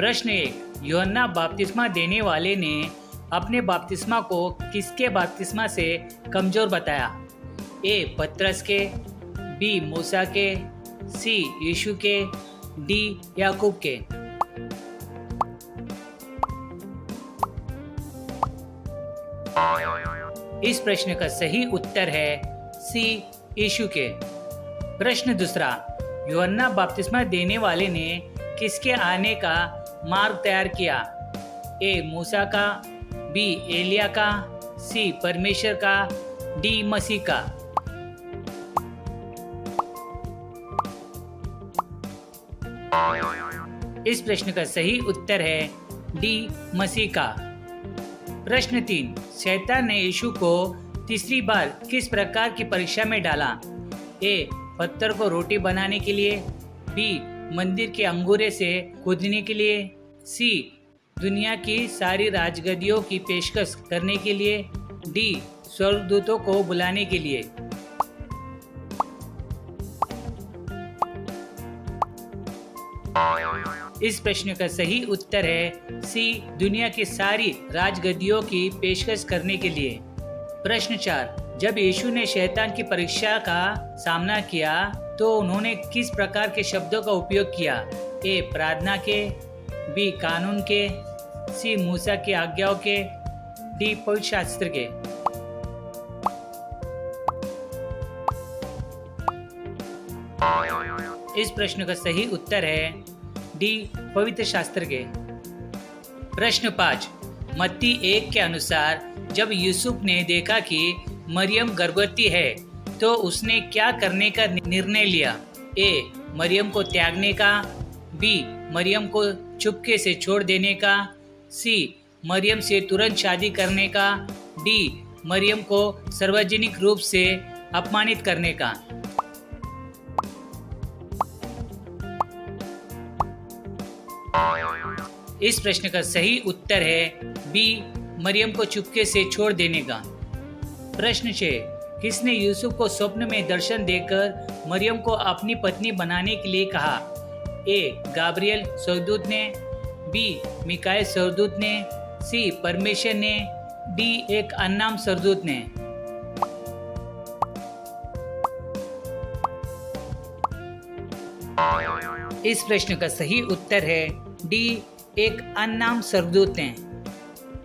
प्रश्न 1। यूहन्ना बपतिस्मा देने वाले ने अपने बपतिस्मा को किसके बपतिस्मा से कमजोर बताया? ए. पतरस के, बी. मूसा के, सी. यीशु के, डी. याकूब के। इस प्रश्न का सही उत्तर है सी. यीशु के। प्रश्न दूसरा। यूहन्ना बपतिस्मा देने वाले ने किसके आने का मार्ग तैयार किया? ए. मूसा का, बी. एलिया का, सी. परमेश्वर का, डी. मसीह का। इस प्रश्न का सही उत्तर है डी. मसीह का। प्रश्न 3। शैतान ने यीशु को तीसरी बार किस प्रकार की परीक्षा में डाला? ए. पत्थर को रोटी बनाने के लिए, बी. मंदिर के अंगूरे से कूदने के लिए, सी. दुनिया की सारी राजगद्दियों की पेशकश करने के लिए, डी. स्वर्गदूतों को बुलाने के लिए। इस प्रश्न का सही उत्तर है सी. दुनिया की सारी राजगद्दियों की पेशकश करने के लिए। प्रश्न 4। जब यीशु ने शैतान की परीक्षा का सामना किया तो उन्होंने किस प्रकार के शब्दों का उपयोग किया? ए. प्रार्थना के, बी. कानून के, सी. मूसा की आज्ञाओं के, डी. पवित्र शास्त्र के। इस प्रश्न का सही उत्तर है डी. पवित्र शास्त्र के। प्रश्न 5। मत्ती 1 के अनुसार जब यूसुफ ने देखा कि मरियम गर्भवती है तो उसने क्या करने का निर्णय लिया? ए. मरियम को त्यागने का, बी. मरियम को चुपके से छोड़ देने का, सी. मरियम से तुरंत शादी करने का, डी. मरियम को सार्वजनिक रूप से अपमानित करने का। इस प्रश्न का सही उत्तर है बी. मरियम को चुपके से छोड़ देने का। प्रश्न 6। किसने यूसुफ को स्वप्न में दर्शन देकर मरियम को अपनी पत्नी बनाने के लिए कहा? ए. गाब्रियल स्वर्गदूत ने, बी. मिकाएल स्वर्गदूत ने, सी. परमेश्वर ने, डी. एक अननाम स्वर्गदूत ने। इस प्रश्न का सही उत्तर है डी. एक अननाम स्वर्गदूत ने।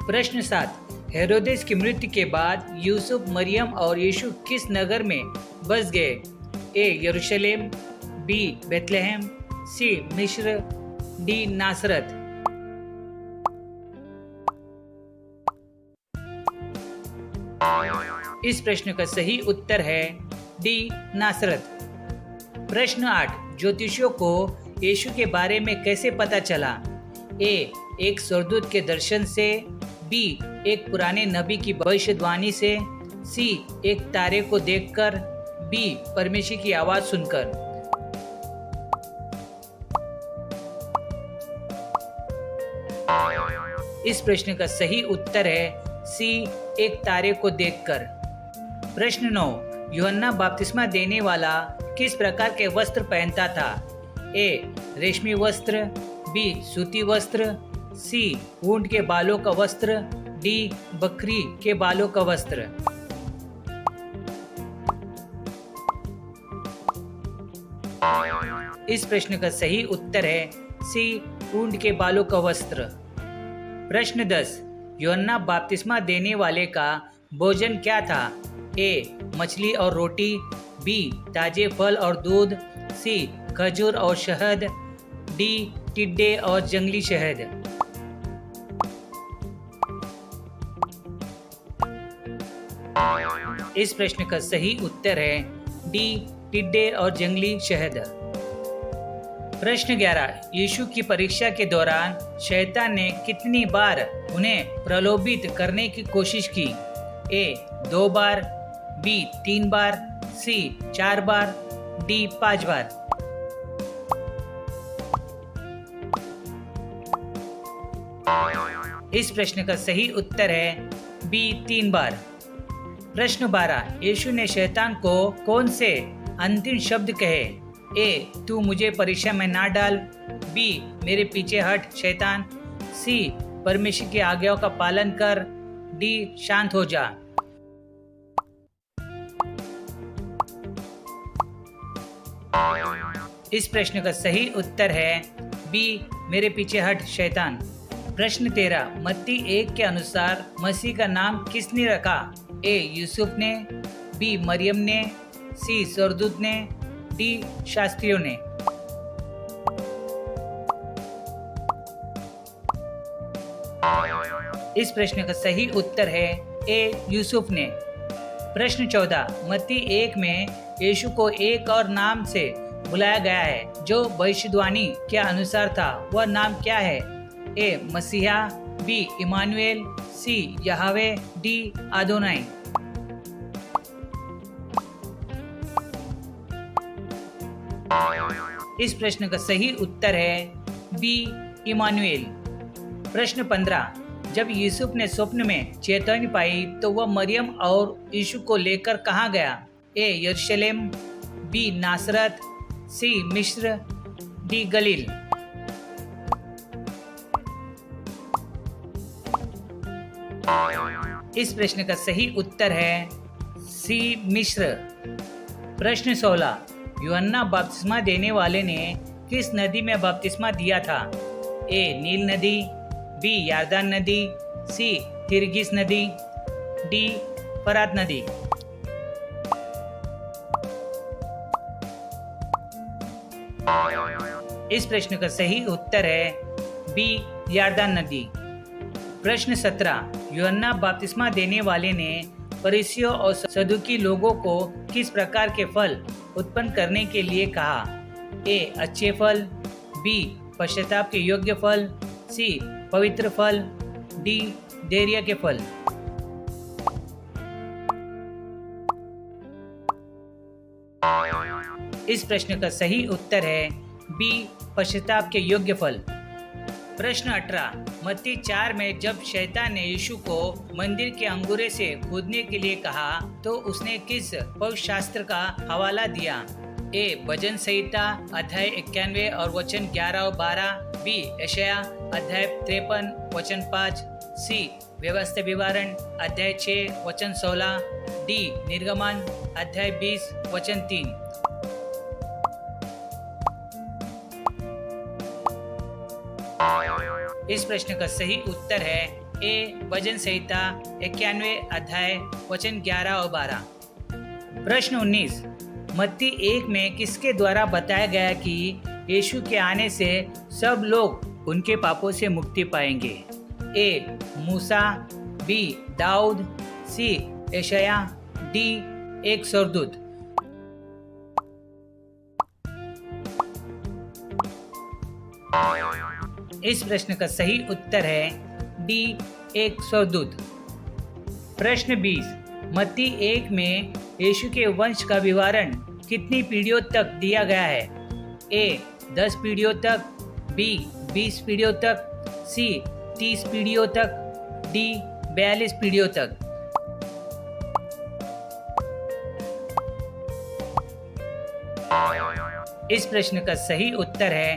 प्रश्न 7। हेरोदेस की मृत्यु के बाद यूसुफ, मरियम और यीशु किस नगर में बस गए? ए. यरूशलेम, बी. बेथलेहम, सी. मिस्र, डी. नासरत। इस प्रश्न का सही उत्तर है डी. नासरत। प्रश्न 8। ज्योतिषियों को यीशु के बारे में कैसे पता चला? ए. एक स्वर्गदूत के दर्शन से, बी. एक पुराने नबी की भविष्यवाणी से, सी. एक तारे को देखकर, बी. परमेश्वर की आवाज सुनकर। इस प्रश्न का सही उत्तर है सी. एक तारे को देखकर। प्रश्न 9। यूहन्ना बपतिस्मा देने वाला किस प्रकार के वस्त्र पहनता था? ए. रेशमी वस्त्र, बी. सूती वस्त्र, सी. ऊंट के बालों का वस्त्र, डी. बकरी के बालों का वस्त्र। इस प्रश्न का सही उत्तर है सी. ऊंट के बालों का वस्त्र। प्रश्न 10। यूहन्ना बपतिस्मा देने वाले का भोजन क्या था? ए. मछली और रोटी, बी. ताजे फल और दूध, सी. खजूर और शहद, डी. टिड्डे और जंगली शहद। इस प्रश्न का सही उत्तर है डी. टिड्डे और जंगली शहद। प्रश्न 11। यीशु की परीक्षा के दौरान शैतान ने कितनी बार उन्हें प्रलोभित करने की कोशिश की? ए. 2 बार, बी. 3 बार, सी. 4 बार, डी. 5 बार। इस प्रश्न का सही उत्तर है बी. 3 बार। प्रश्न 12। यीशु ने शैतान को कौन से अंतिम शब्द कहे? ए. तू मुझे परीक्षा में ना डाल, बी मेरे पीछे हट शैतान, सी परमेश्वर की आज्ञाओं का पालन कर, डी शांत हो जा। इस प्रश्न का सही उत्तर है बी मेरे पीछे हट शैतान। प्रश्न 13, मत्ती 1 के अनुसार मसीह का नाम किसने रखा? ए यूसुफ ने, बी मरियम ने, सी स्वर्गदूत ने, डी शास्त्रियों ने। इस प्रश्न का सही उत्तर है ए यूसुफ ने। प्रश्न 14, मत्ती 1 में यीशु को एक और नाम से बुलाया गया है जो भविष्यवाणी के अनुसार था, वह नाम क्या है? ए मसीहा, बी इमानुएल, सी यहोवे, डी आदोनाई। इस प्रश्न का सही उत्तर है बी इमानुएल। प्रश्न 15, जब यूसुफ ने स्वप्न में चेतावनी पाई तो वह मरियम और यीशु को लेकर कहाँ गया? ए यरूशलेम, बी नासरत, सी मिस्र, डी गलील। इस प्रश्न का सही उत्तर है सी मिस्र। प्रश्न 16, यूहन्ना बपतिस्मा देने वाले ने किस नदी में बपतिस्मा दिया था? ए नील नदी, बी यरदन नदी, सी तिरगिस नदी, डी फरात नदी। इस प्रश्न का सही उत्तर है बी यरदन नदी। प्रश्न 17, यूहन्ना बपतिस्मा देने वाले ने फरीसियों और सदुकी लोगों को किस प्रकार के फल उत्पन्न करने के लिए कहा? ए अच्छे फल, बी पश्चाताप के योग्य फल, सी पवित्र फल, डी धैर्य के फल। इस प्रश्न का सही उत्तर है बी पश्चाताप के योग्य फल। प्रश्न 18, मत्ती 4 में जब शैतान ने यीशु को मंदिर के अंगूरे से कूदने के लिए कहा तो उसने किस पवित्र शास्त्र का हवाला दिया? ए भजन संहिता अध्याय 91 और वचन 11 और 12, बी यशायाह अध्याय 53 वचन 5, सी व्यवस्था विवरण अध्याय 6 वचन 16, डी निर्गमन अध्याय 20 वचन 3। इस प्रश्न का सही उत्तर है ए भजन संहिता 91 अध्याय वचन 11 और 12। प्रश्न 19, मत्ती 1 में किसके द्वारा बताया गया कि यीशु के आने से सब लोग उनके पापों से मुक्ति पाएंगे? ए मूसा, बी दाऊद, सी यशायाह, डी एक स्वर्गदूत। इस प्रश्न का सही उत्तर है डी एक स्वर्गदूत। प्रश्न 20, मत्ती 1 में यीशु के वंश का विवरण कितनी पीढ़ियों तक दिया गया है? ए 10 पीढ़ियों तक, बी 20 पीढ़ियों तक, सी 30 पीढ़ियों तक, डी 42 पीढ़ियों तक। इस प्रश्न का सही उत्तर है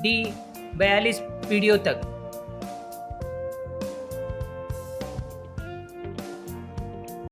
डी 42 पीढ़ियों तक।